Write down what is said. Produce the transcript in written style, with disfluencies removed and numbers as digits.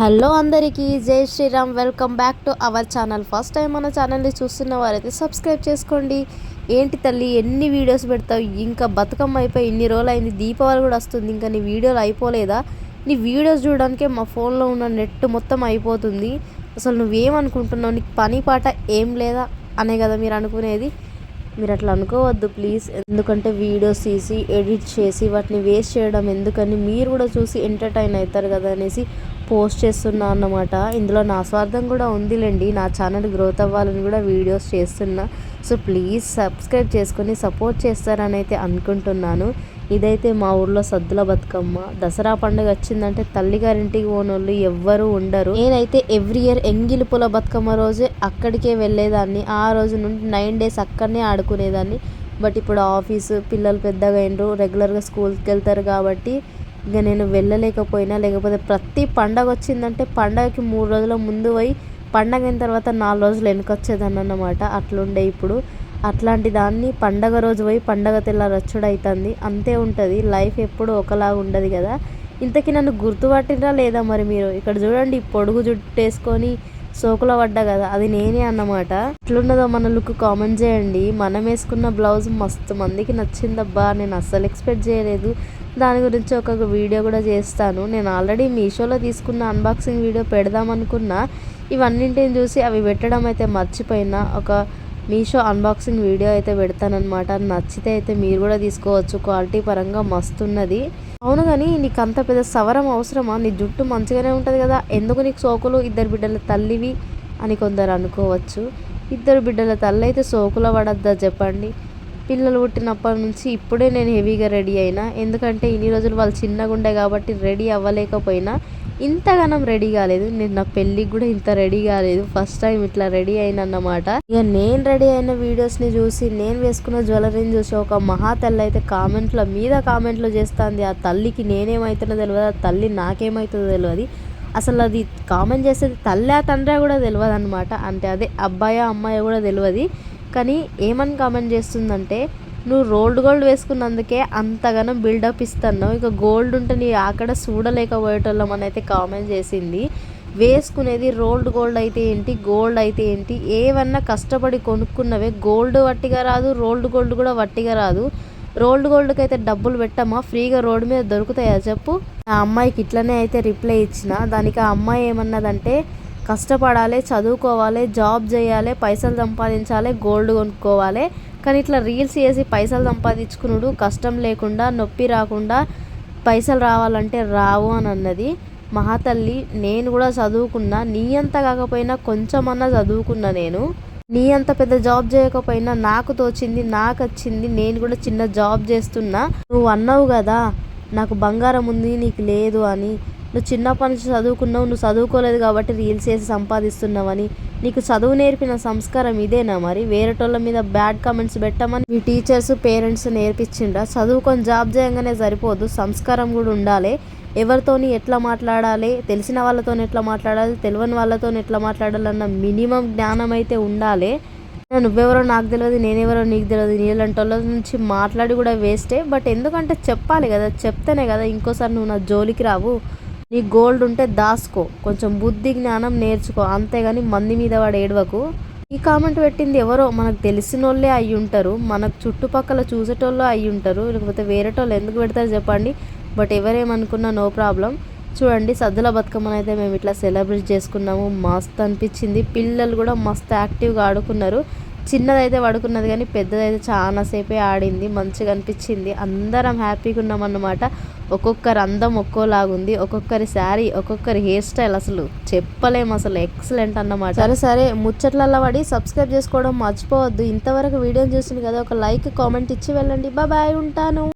Hello అందరికీ జై Sriram. Welcome back to our channel. First time మన ఛానల్ని చూస్తున్న వారైతే సబ్స్క్రైబ్ చేసుకోండి. ఏంటి తల్లి ఎన్ని వీడియోస్ పెడతావు? ఇంకా బతుకమ్మ అయిపోయి ఇన్ని రోజులు అయింది, దీపావళి కూడా వస్తుంది, ఇంకా నీ వీడియోలు అయిపోలేదా? నీ వీడియోస్ చూడడానికే మా ఫోన్లో ఉన్న నెట్ మొత్తం అయిపోతుంది. అసలు నువ్వేమనుకుంటున్నావు? నీకు పని పాట ఏం లేదా అనే కదా మీరు అనుకునేది. మీరు అట్లా అనుకోవద్దు ప్లీజ్. ఎందుకంటే వీడియోస్ తీసి ఎడిట్ చేసి వాటిని వేస్ట్ చేయడం ఎందుకని మీరు కూడా చూసి ఎంటర్టైన్ అవుతారు కదా అనేసి పోస్ట్ చేస్తున్నా అన్నమాట. ఇందులో నా స్వార్థం కూడా ఉందిలేండి, నా ఛానల్ గ్రోత్ అవ్వాలని కూడా వీడియోస్ చేస్తున్నా. సో ప్లీజ్ సబ్స్క్రైబ్ చేసుకొని సపోర్ట్ చేస్తారని అయితే అనుకుంటున్నాను. ఇదైతే మా ఊర్లో సద్దుల బతుకమ్మ. దసరా పండుగ వచ్చిందంటే తల్లిగారింటికి పోనోళ్ళు ఎవ్వరూ ఉండరు. నేనైతే ఎవ్రీ ఇయర్ ఎంగిలిపుల బతుకమ్మ రోజే అక్కడికే వెళ్ళేదాన్ని. ఆ రోజు నుండి 9 days అక్కడనే ఆడుకునేదాన్ని. బట్ ఇప్పుడు ఆఫీసు పిల్లలు పెద్దగా అయినరు, రెగ్యులర్గా స్కూల్కి వెళ్తారు కాబట్టి ఇక నేను వెళ్ళలేకపోయినా. లేకపోతే ప్రతి పండగ వచ్చిందంటే పండగకి 3 రోజుల ముందు పోయి పండగ అయిన తర్వాత 4 రోజులు వెనకొచ్చేదాన్ని అన్నమాట. అట్లుండే ఇప్పుడు అట్లాంటి దాన్ని పండగ రోజు పోయి పండగ తెల్లారి రచ్చుడు అవుతుంది. అంతే ఉంటుంది లైఫ్, ఎప్పుడు ఒకలాగా ఉండదు కదా. ఇంతకీ నన్ను గుర్తుపట్టినరా లేదా మరి మీరు? ఇక్కడ చూడండి, పొడుగు జుట్టు వేసుకొని సోకులో పడ్డా కదా, అది నేనే అన్నమాట. ఎట్లున్నదో మన లుక్ కామెంట్ చేయండి. మనం వేసుకున్న బ్లౌజ్ మస్తు మందికి నచ్చిందబ్బా, నేను అస్సలు ఎక్స్పెక్ట్ చేయలేదు. దాని గురించి ఒక వీడియో కూడా చేస్తాను. నేను ఆల్రెడీ మీషోలో తీసుకున్న అన్బాక్సింగ్ వీడియో పెడదామనుకున్నా, ఇవన్నింటిని చూసి అవి పెట్టడం అయితే మర్చిపోయినా. ఒక మీషో అన్బాక్సింగ్ వీడియో అయితే పెడతానమాట. నచ్చితే అయితే మీరు కూడా తీసుకోవచ్చు, క్వాలిటీ పరంగా మస్తున్నది. అవును కానీ నీకు అంత పెద్ద సవరం అవసరమా? నీ జుట్టు మంచిగానే ఉంటుంది కదా, ఎందుకు నీకు సోకులు? 2 బిడ్డల తల్లివి అని కొందరు అనుకోవచ్చు. 2 బిడ్డల తల్లి అయితే సోకులో పడద్దా చెప్పండి? పిల్లలు పుట్టినప్పటి నుంచి ఇప్పుడే నేను హెవీగా రెడీ అయినా. ఎందుకంటే ఇన్ని రోజులు వాళ్ళు చిన్నగా ఉండే కాబట్టి రెడీ అవ్వలేకపోయినా. ఇంతగానం రెడీ కాలేదు నేను, నా పెళ్ళికి కూడా ఇంత రెడీ కాలేదు. ఫస్ట్ టైం ఇట్లా రెడీ అయినా అన్నమాట. ఇక నేను రెడీ అయిన వీడియోస్ని చూసి, నేను వేసుకున్న జ్యువెలరీని చూసి ఒక మహా తల్లి అయితే కామెంట్లు చేస్తుంది. ఆ తల్లికి నేనేమవుతుందో తెలియదు, ఆ తల్లి నాకేమవుతుందో తెలియదు. అసలు అది కామెంట్ చేసేది తల్లి తండ్రి కూడా తెలియదు అనమాట. అంటే అదే అబ్బాయా అమ్మాయి కూడా తెలియదు. కానీ ఏమని కామెంట్ చేస్తుందంటే, నువ్వు రోల్డ్ గోల్డ్ వేసుకున్నందుకే అంతగానో బిల్డప్ ఇస్తున్నావు, ఇక గోల్డ్ ఉంటే నీ అక్కడ చూడలేకపోయేటోళ్ళం అని అయితే కామెంట్ చేసింది. వేసుకునేది రోల్డ్ గోల్డ్ అయితే ఏంటి, గోల్డ్ అయితే ఏంటి, ఏవన్నా కష్టపడి కొనుక్కున్నవే. గోల్డ్ వట్టిగా రాదు, రోల్డ్ గోల్డ్ కూడా వట్టిగా రాదు. రోల్డ్ గోల్డ్కి అయితే డబ్బులు పెట్టమా? ఫ్రీగా రోడ్డు మీద దొరుకుతాయా చెప్పు? ఆ అమ్మాయికి ఇట్లనే అయితే రిప్లై ఇచ్చిన. దానికి ఆ అమ్మాయి ఏమన్నదంటే, కష్టపడాలి, చదువుకోవాలి, జాబ్ చేయాలి, పైసలు సంపాదించాలి, గోల్డ్ కొనుక్కోవాలి. కానీ ఇట్లా రీల్స్ చేసి పైసలు సంపాదించుకున్నాడు కష్టం లేకుండా, నొప్పి రాకుండా పైసలు రావాలంటే రావు అని అన్నది. మహాతల్లి, నేను కూడా చదువుకున్నా, నీ అంత కాకపోయినా కొంచెమన్నా చదువుకున్నా. నేను నీ అంత పెద్ద జాబ్ చేయకపోయినా నాకు తోచింది, నాకు వచ్చింది, నేను కూడా చిన్న జాబ్ చేస్తున్నా. నువ్వు అన్నావు కదా నాకు బంగారం ఉంది నీకు లేదు అని. నువ్వు చిన్నప్పటి నుంచి చదువుకున్నావు, నువ్వు చదువుకోలేదు కాబట్టి రీల్స్ చేసి సంపాదిస్తున్నావని. నీకు చదువు నేర్పిన సంస్కారం ఇదేనా మరి? వేరేటోళ్ళ మీద బ్యాడ్ కామెంట్స్ పెట్టమని మీ టీచర్స్ పేరెంట్స్ నేర్పించిండ్రా? చదువుకొని జాబ్ చేయగానే సరిపోదు, సంస్కారం కూడా ఉండాలి. ఎవరితోని ఎట్లా మాట్లాడాలి, తెలిసిన వాళ్ళతో ఎట్లా మాట్లాడాలి, తెలియని వాళ్ళతో ఎట్లా మాట్లాడాలన్న మినిమం జ్ఞానం అయితే ఉండాలి. నువ్వెవరో నాకు తెలియదు, నేనెవరో నీకు తెలియదు, నీళ్ళంటి వాళ్ళ నుంచి మాట్లాడి కూడా వేస్టే. బట్ ఎందుకంటే చెప్పాలి కదా, చెప్తేనే కదా ఇంకోసారి నువ్వు నా జోలికి రావు. నీ గోల్డ్ ఉంటే దాసుకో, కొంచెం బుద్ధి జ్ఞానం నేర్చుకో, అంతేగాని మంది మీద వాడు ఏడవకు. ఈ కామెంట్ పెట్టింది ఎవరో మనకు తెలిసిన వాళ్ళే అయ్యి ఉంటారు, మనకు చుట్టుపక్కల చూసేటోళ్ళు అయ్యి ఉంటారు, లేకపోతే వేరేటోళ్ళు ఎందుకు పెడతారు చెప్పండి. బట్ ఎవరేమనుకున్నా నో ప్రాబ్లం. చూడండి, సద్దుల బతుకమ్మను అయితే మేము ఇట్లా సెలబ్రేట్ చేసుకున్నాము. మస్తు అనిపించింది. పిల్లలు కూడా మస్తు యాక్టివ్గా ఆడుకున్నారు. చిన్నదైతే పడుకున్నది కానీ పెద్దదైతే చాలాసేపే ఆడింది. మంచిగా అనిపించింది. అందరం హ్యాపీగా ఉన్నాం అన్నమాట. ఒక్కొక్కరి అందం ఒక్కోలాగుంది, ఒక్కొక్కరి శారీ, ఒక్కొక్కరి హెయిర్ స్టైల్ అసలు చెప్పలేము, అసలు ఎక్సలెంట్ అన్నమాట. సరే ముచ్చట్లలో పడి సబ్స్క్రైబ్ చేసుకోవడం మర్చిపోవద్దు. ఇంతవరకు వీడియోని చూసింది కదా, ఒక లైక్ కామెంట్ ఇచ్చి వెళ్ళండి. బాయ్, ఉంటాను.